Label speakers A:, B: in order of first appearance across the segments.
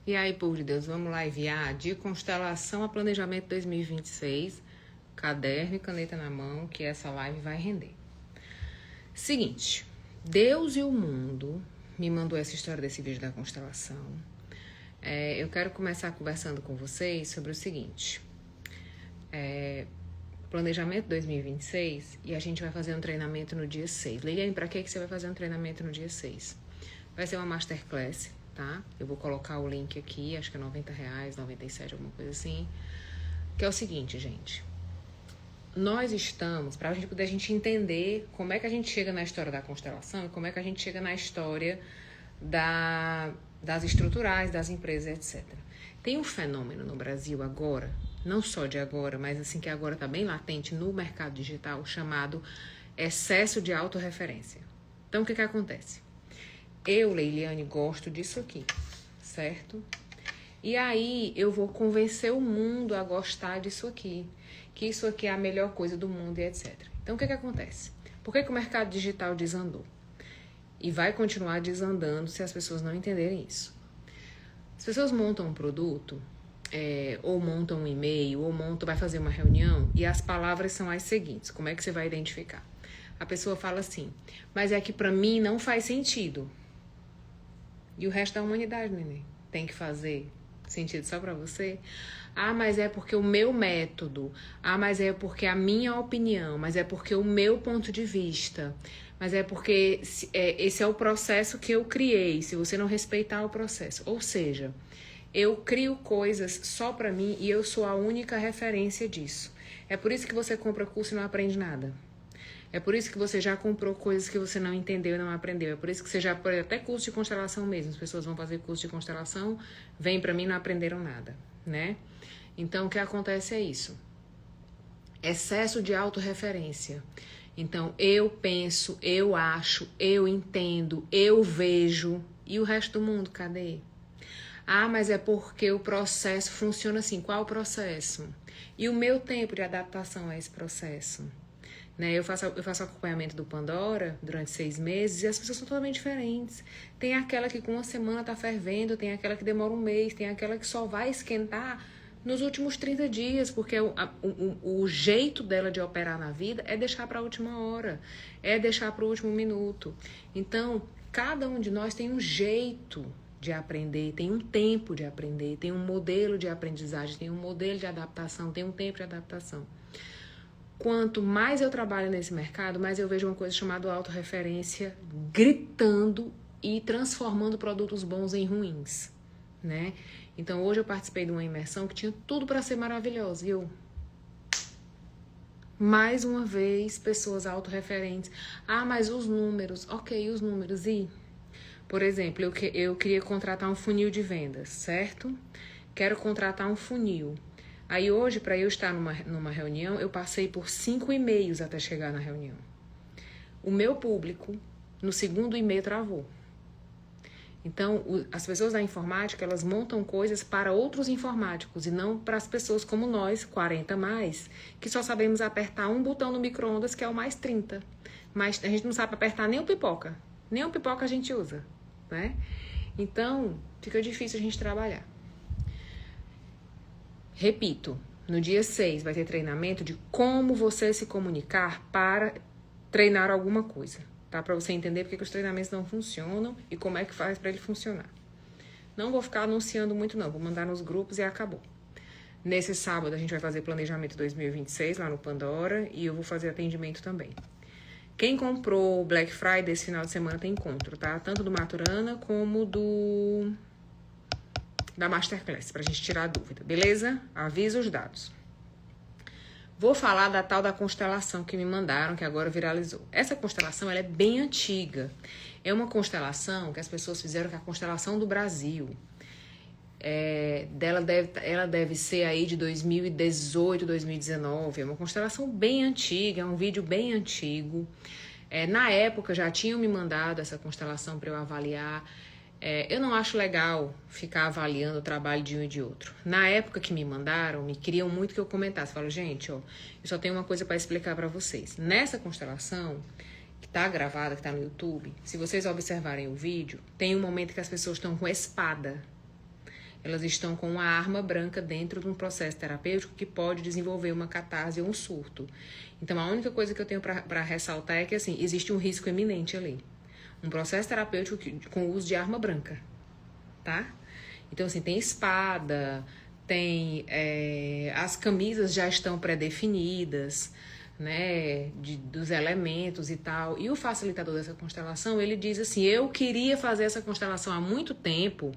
A: E aí, povo de Deus, vamos lá enviar de constelação a planejamento 2026, caderno e caneta na mão, que essa live vai render. Seguinte, Deus e o mundo me mandou essa história desse vídeo da constelação. Eu quero começar conversando com vocês sobre o seguinte, planejamento 2026, e a gente vai fazer um treinamento no dia 6. Leiliane, pra que você vai fazer um treinamento no dia 6? Vai ser uma masterclass, tá? Eu vou colocar o link aqui, acho que é R$90, 97, alguma coisa assim. Que é o seguinte, gente. Nós estamos, pra gente entender como é que a gente chega na história da constelação e como é que a gente chega na história das estruturais, das empresas, etc. Tem um fenômeno no Brasil agora, não só de agora, mas assim que agora está bem latente no mercado digital, chamado excesso de autorreferência. Então, o que acontece? Eu, Leiliane, gosto disso aqui, certo? E aí, eu vou convencer o mundo a gostar disso aqui, que isso aqui é a melhor coisa do mundo e etc. Então, o que acontece? Por que o mercado digital desandou? E vai continuar desandando se as pessoas não entenderem isso. As pessoas montam um produto, ou montam um e-mail, ou vai fazer uma reunião, e as palavras são as seguintes. Como é que você vai identificar? A pessoa fala assim, mas é que pra mim não faz sentido. E o resto da humanidade, neném, tem que fazer sentido só pra você? Ah, mas é porque o meu método. Ah, mas é porque a minha opinião. Mas é porque o meu ponto de vista. Mas é porque esse é o processo que eu criei, se você não respeitar o processo. Ou seja, eu crio coisas só pra mim e eu sou a única referência disso. É por isso que você compra curso e não aprende nada. É por isso que você já comprou coisas que você não entendeu e não aprendeu. É por isso que você já, até curso de constelação mesmo, as pessoas vão fazer curso de constelação, vêm pra mim e não aprenderam nada, né? Então, o que acontece é isso. Excesso de autorreferência. Então, eu penso, eu acho, eu entendo, eu vejo. E o resto do mundo, cadê? Ah, mas é porque o processo funciona assim. Qual o processo? E o meu tempo de adaptação a esse processo? Né? Eu faço acompanhamento do Pandora durante 6 meses e as pessoas são totalmente diferentes. Tem aquela que com uma semana tá fervendo, tem aquela que demora um mês, tem aquela que só vai esquentar nos últimos 30 dias, porque o jeito dela de operar na vida é deixar para a última hora, é deixar para o último minuto. Então, cada um de nós tem um jeito de aprender, tem um tempo de aprender, tem um modelo de aprendizagem, tem um modelo de adaptação, tem um tempo de adaptação. Quanto mais eu trabalho nesse mercado, mais eu vejo uma coisa chamada autorreferência gritando e transformando produtos bons em ruins, né? Então, hoje eu participei de uma imersão que tinha tudo para ser maravilhosa. E eu, mais uma vez, pessoas autorreferentes. Ah, mas os números. Ok, os números. E, por exemplo, eu queria contratar um funil de vendas, certo? Quero contratar um funil. Aí hoje, para eu estar numa reunião, eu passei por 5 e-mails até chegar na reunião. O meu público, no segundo e-mail, travou. Então, as pessoas da informática, elas montam coisas para outros informáticos e não para as pessoas como nós, 40 mais, que só sabemos apertar um botão no micro-ondas, que é o mais 30. Mas a gente não sabe apertar nem o pipoca. Nem o pipoca a gente usa, né? Então, fica difícil a gente trabalhar. Repito, no dia 6 vai ter treinamento de como você se comunicar para treinar alguma coisa, tá? Para você entender porque que os treinamentos não funcionam e como é que faz para ele funcionar. Não vou ficar anunciando muito não, vou mandar nos grupos e acabou. Nesse sábado a gente vai fazer planejamento 2026 lá no Pandora e eu vou fazer atendimento também. Quem comprou Black Friday esse final de semana tem encontro, tá? Tanto do Maturana como da Masterclass, pra gente tirar a dúvida, beleza? Avisa os dados. Vou falar da tal da constelação que me mandaram, que agora viralizou. Essa constelação, ela é bem antiga. É uma constelação que as pessoas fizeram, que é a constelação do Brasil. Ela deve ser aí de 2018, 2019. É uma constelação bem antiga, é um vídeo bem antigo. Na época, já tinham me mandado essa constelação para eu avaliar. Eu não acho legal ficar avaliando o trabalho de um e de outro. Na época que me mandaram, me queriam muito que eu comentasse. Falo, gente, ó, eu só tenho uma coisa para explicar para vocês. Nessa constelação, que tá gravada, que tá no YouTube, se vocês observarem o vídeo, tem um momento que as pessoas estão com espada. elas estão com uma arma branca dentro de um processo terapêutico que pode desenvolver uma catarse ou um surto. Então, a única coisa que eu tenho para ressaltar é que, assim, existe um risco iminente ali. Um processo terapêutico com o uso de arma branca, tá? Então, assim, tem espada, tem... as camisas já estão pré-definidas, né, dos elementos e tal. E o facilitador dessa constelação, ele diz assim, eu queria fazer essa constelação há muito tempo,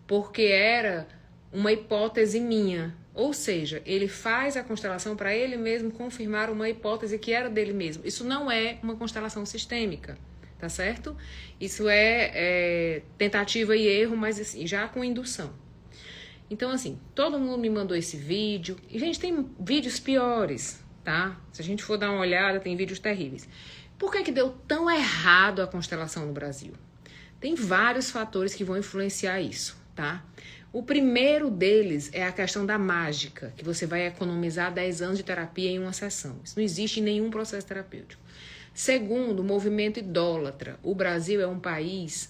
A: porque era uma hipótese minha. Ou seja, ele faz a constelação para ele mesmo confirmar uma hipótese que era dele mesmo. Isso não é uma constelação sistêmica, tá certo? Isso é tentativa e erro, mas assim, já com indução. Então, assim, todo mundo me mandou esse vídeo. E, gente, tem vídeos piores, tá? Se a gente for dar uma olhada, tem vídeos terríveis. Por que deu tão errado a constelação no Brasil? Tem vários fatores que vão influenciar isso, tá? O primeiro deles é a questão da mágica, que você vai economizar 10 anos de terapia em uma sessão. Isso não existe em nenhum processo terapêutico. Segundo, o movimento idólatra. O Brasil é um país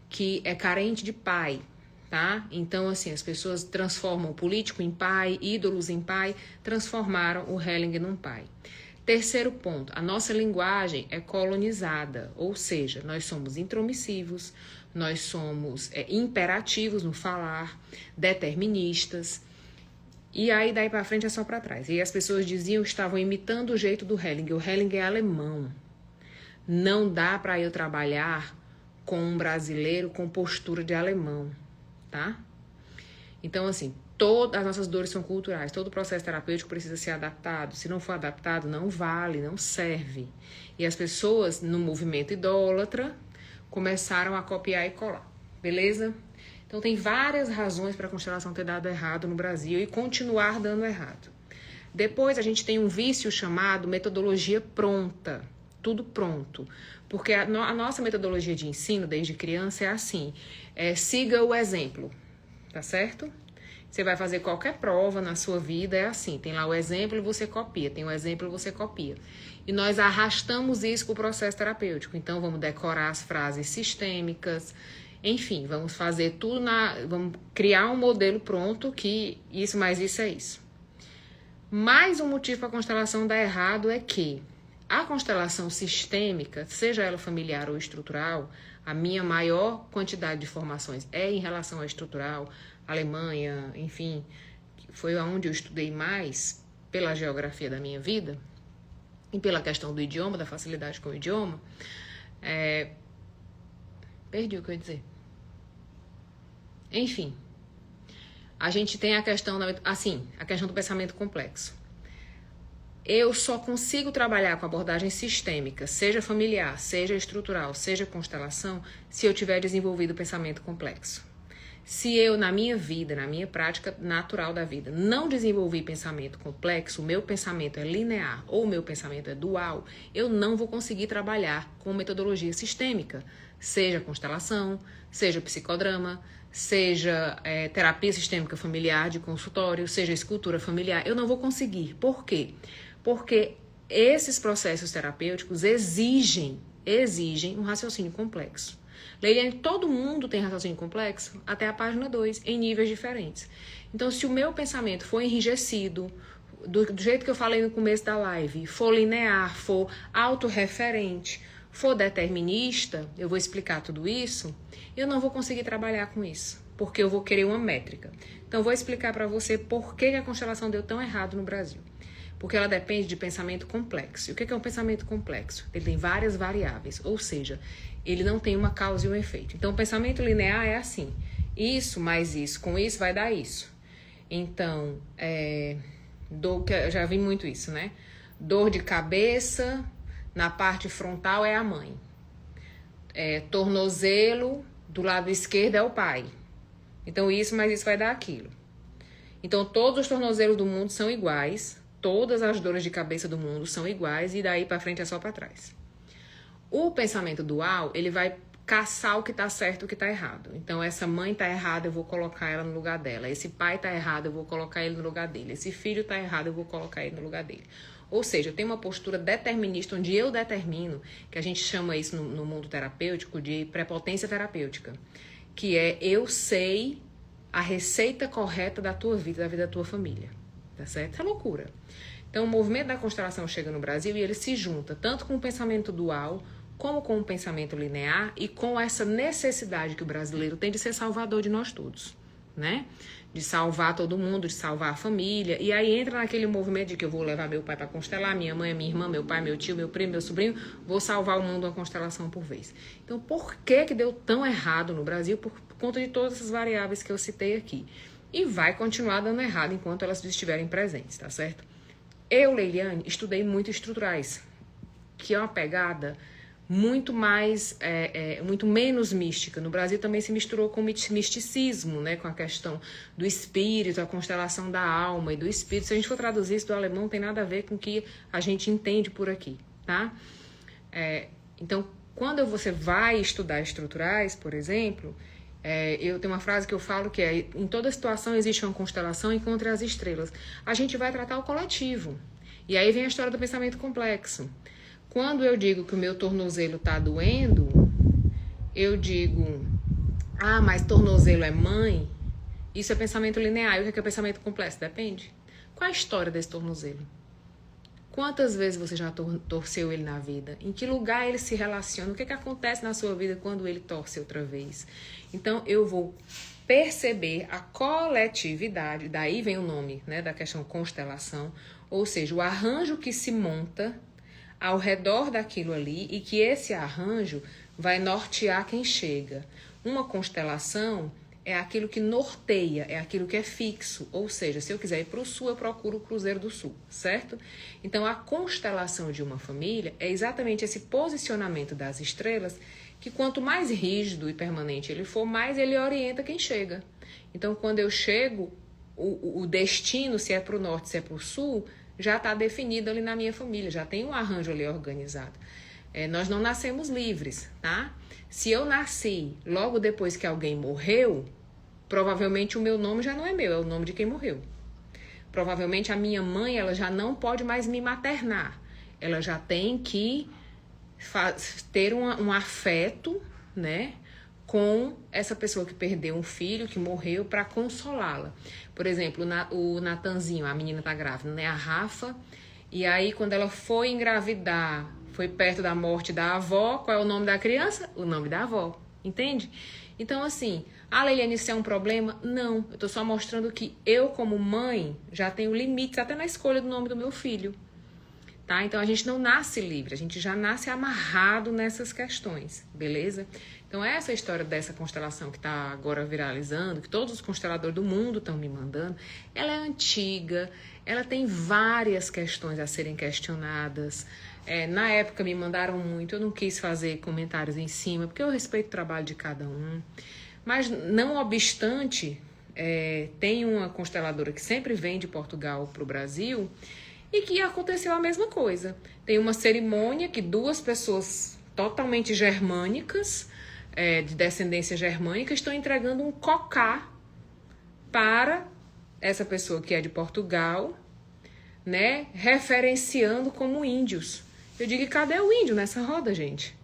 A: que é carente de pai, tá? Então, assim, as pessoas transformam o político em pai, ídolos em pai, transformaram o Helling num pai. Terceiro ponto, a nossa linguagem é colonizada, ou seja, nós somos intromissivos, nós somos imperativos no falar, deterministas, e aí daí para frente é só para trás. E as pessoas diziam que estavam imitando o jeito do Helling. O Helling é alemão. Não dá para eu trabalhar com um brasileiro com postura de alemão, tá? Então, assim, todas as nossas dores são culturais, todo o processo terapêutico precisa ser adaptado. Se não for adaptado, não vale, não serve. E as pessoas, no movimento idólatra, começaram a copiar e colar, beleza? Então, tem várias razões para a constelação ter dado errado no Brasil e continuar dando errado. Depois, a gente tem um vício chamado metodologia pronta, tudo pronto. Porque a nossa metodologia de ensino, desde criança, é assim, siga o exemplo, tá certo? Você vai fazer qualquer prova na sua vida, é assim, tem lá o exemplo e você copia, tem o exemplo e você copia. E nós arrastamos isso para o processo terapêutico. Então, vamos decorar as frases sistêmicas, enfim, vamos fazer tudo, vamos criar um modelo pronto que isso mais isso é isso. Mais um motivo para a constelação dar errado é que a constelação sistêmica, seja ela familiar ou estrutural, a minha maior quantidade de formações é em relação à estrutural, Alemanha, enfim, foi onde eu estudei mais pela geografia da minha vida e pela questão do idioma, da facilidade com o idioma. Perdi o que eu ia dizer. Enfim, a gente tem a questão a questão do pensamento complexo. Eu só consigo trabalhar com abordagem sistêmica, seja familiar, seja estrutural, seja constelação, se eu tiver desenvolvido o pensamento complexo. Se eu, na minha vida, na minha prática natural da vida, não desenvolvi pensamento complexo, o meu pensamento é linear ou o meu pensamento é dual, eu não vou conseguir trabalhar com metodologia sistêmica, seja constelação, seja psicodrama, seja terapia sistêmica familiar de consultório, seja escultura familiar, eu não vou conseguir. Por quê? Porque esses processos terapêuticos exigem um raciocínio complexo. Leiliane, todo mundo tem raciocínio complexo até a página 2, em níveis diferentes. Então, se o meu pensamento for enrijecido, do jeito que eu falei no começo da live, for linear, for autorreferente, for determinista, eu vou explicar tudo isso, eu não vou conseguir trabalhar com isso, porque eu vou querer uma métrica. Então, eu vou explicar para você por que a constelação deu tão errado no Brasil. Porque ela depende de pensamento complexo. E o que é um pensamento complexo? Ele tem várias variáveis, ou seja, ele não tem uma causa e um efeito. Então, o pensamento linear é assim, isso mais isso, com isso vai dar isso. Então, eu já vi muito isso, né? Dor de cabeça, na parte frontal é a mãe. Tornozelo, do lado esquerdo é o pai. Então, isso mais isso vai dar aquilo. Então, todos os tornozelos do mundo são iguais, todas as dores de cabeça do mundo são iguais e daí para frente é só para trás. O pensamento dual, ele vai caçar o que tá certo e o que tá errado. Então, essa mãe tá errada, eu vou colocar ela no lugar dela. Esse pai tá errado, eu vou colocar ele no lugar dele. Esse filho tá errado, eu vou colocar ele no lugar dele. Ou seja, eu tenho uma postura determinista, onde eu determino, que a gente chama isso no mundo terapêutico de prepotência terapêutica, que é eu sei a receita correta da tua vida, da vida da tua família. Tá certo? É loucura. Então, o movimento da constelação chega no Brasil e ele se junta tanto com o pensamento dual, como com o pensamento linear e com essa necessidade que o brasileiro tem de ser salvador de nós todos, né? De salvar todo mundo, de salvar a família. E aí entra naquele movimento de que eu vou levar meu pai para constelar, minha mãe, minha irmã, meu pai, meu tio, meu primo, meu sobrinho, vou salvar o mundo uma constelação por vez. Então, por que deu tão errado no Brasil? Por conta de todas essas variáveis que eu citei aqui. E vai continuar dando errado enquanto elas estiverem presentes, tá certo? Eu, Leiliane, estudei muito estruturais, que é uma pegada muito mais, muito menos mística. No Brasil também se misturou com misticismo, né, com a questão do espírito, a constelação da alma e do espírito. Se a gente for traduzir isso do alemão, não tem nada a ver com o que a gente entende por aqui, tá? Então, quando você vai estudar estruturais, por exemplo, eu tenho uma frase que eu falo que é: em toda situação existe uma constelação, encontre as estrelas. A gente vai tratar o coletivo. E aí vem a história do pensamento complexo. Quando eu digo que o meu tornozelo está doendo, eu digo, mas tornozelo é mãe? Isso é pensamento linear. E o que é pensamento complexo? Depende. Qual a história desse tornozelo? Quantas vezes você já torceu ele na vida? Em que lugar ele se relaciona? O que acontece na sua vida quando ele torce outra vez? Então, eu vou perceber a coletividade, daí vem o nome, né, da questão constelação, ou seja, o arranjo que se monta ao redor daquilo ali e que esse arranjo vai nortear quem chega. Uma constelação é aquilo que norteia, é aquilo que é fixo, ou seja, se eu quiser ir para o sul, eu procuro o Cruzeiro do Sul, certo? Então, a constelação de uma família é exatamente esse posicionamento das estrelas, que quanto mais rígido e permanente ele for, mais ele orienta quem chega. Então, quando eu chego, o destino, se é para o norte, se é para o sul, já está definido ali na minha família, já tem um arranjo ali organizado. Nós não nascemos livres, tá? Se eu nasci logo depois que alguém morreu, provavelmente o meu nome já não é meu, é o nome de quem morreu. Provavelmente a minha mãe, ela já não pode mais me maternar. Ela já tem que ter um afeto, né, com essa pessoa que perdeu um filho, que morreu, para consolá-la. Por exemplo, o Natanzinho, a menina tá grávida, né, a Rafa, e aí quando ela foi engravidar, foi perto da morte da avó, qual é o nome da criança? O nome da avó, entende? Então, assim, Leiliane, isso é um problema? Não, eu tô só mostrando que eu, como mãe, já tenho limites até na escolha do nome do meu filho. Tá? Então, a gente não nasce livre, a gente já nasce amarrado nessas questões, beleza? Então, essa história dessa constelação que está agora viralizando, que todos os consteladores do mundo estão me mandando, ela é antiga, ela tem várias questões a serem questionadas. Na época me mandaram muito, eu não quis fazer comentários em cima, porque eu respeito o trabalho de cada um. Mas, não obstante, tem uma consteladora que sempre vem de Portugal para o Brasil, e que aconteceu a mesma coisa. Tem uma cerimônia que duas pessoas totalmente germânicas, de descendência germânica, estão entregando um cocá para essa pessoa que é de Portugal, né, referenciando como índios. Eu digo, cadê o índio nessa roda, gente?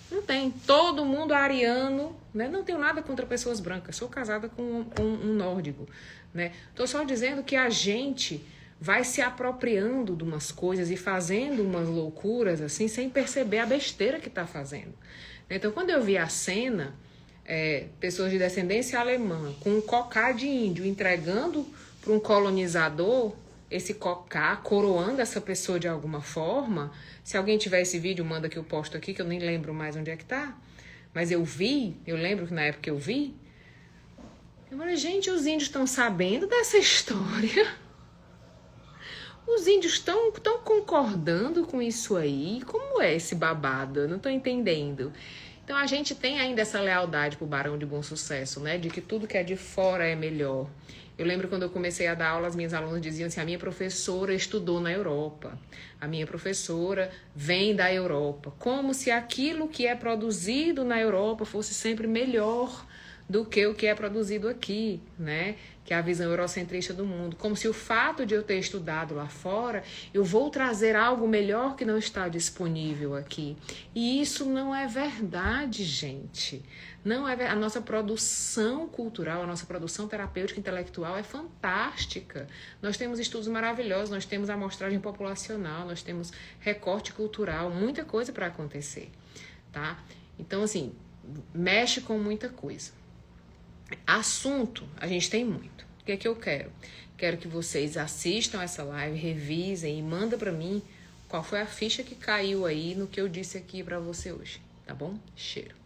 A: Não tem. Todo mundo ariano, né? Não tenho nada contra pessoas brancas. Sou casada com um nórdico, né? Tô só dizendo que a gente vai se apropriando de umas coisas e fazendo umas loucuras assim, sem perceber a besteira que tá fazendo. Então, quando eu vi a cena, pessoas de descendência alemã com um cocá de índio entregando para um colonizador esse cocá, coroando essa pessoa de alguma forma. Se alguém tiver esse vídeo, manda que eu posto aqui, que eu nem lembro mais onde é que tá. Mas eu lembro que na época eu vi. Eu falei, gente, os índios estão sabendo dessa história. Os índios estão concordando com isso aí? Como é esse babado? Eu não estou entendendo. Então, a gente tem ainda essa lealdade pro Barão de Bom Sucesso, né? De que tudo que é de fora é melhor. Eu lembro quando eu comecei a dar aula, as minhas alunas diziam assim, a minha professora estudou na Europa. A minha professora vem da Europa. Como se aquilo que é produzido na Europa fosse sempre melhor do que o que é produzido aqui, né? Que é a visão eurocentrista do mundo. Como se o fato de eu ter estudado lá fora, eu vou trazer algo melhor que não está disponível aqui. E isso não é verdade, gente. Não é a nossa produção cultural, a nossa produção terapêutica intelectual é fantástica. Nós temos estudos maravilhosos, nós temos amostragem populacional, nós temos recorte cultural, muita coisa para acontecer, tá? Então, assim, mexe com muita coisa. Assunto, a gente tem muito. O que é que eu quero? Quero que vocês assistam essa live, revisem e mandem para mim qual foi a ficha que caiu aí no que eu disse aqui para você hoje, tá bom? Cheiro.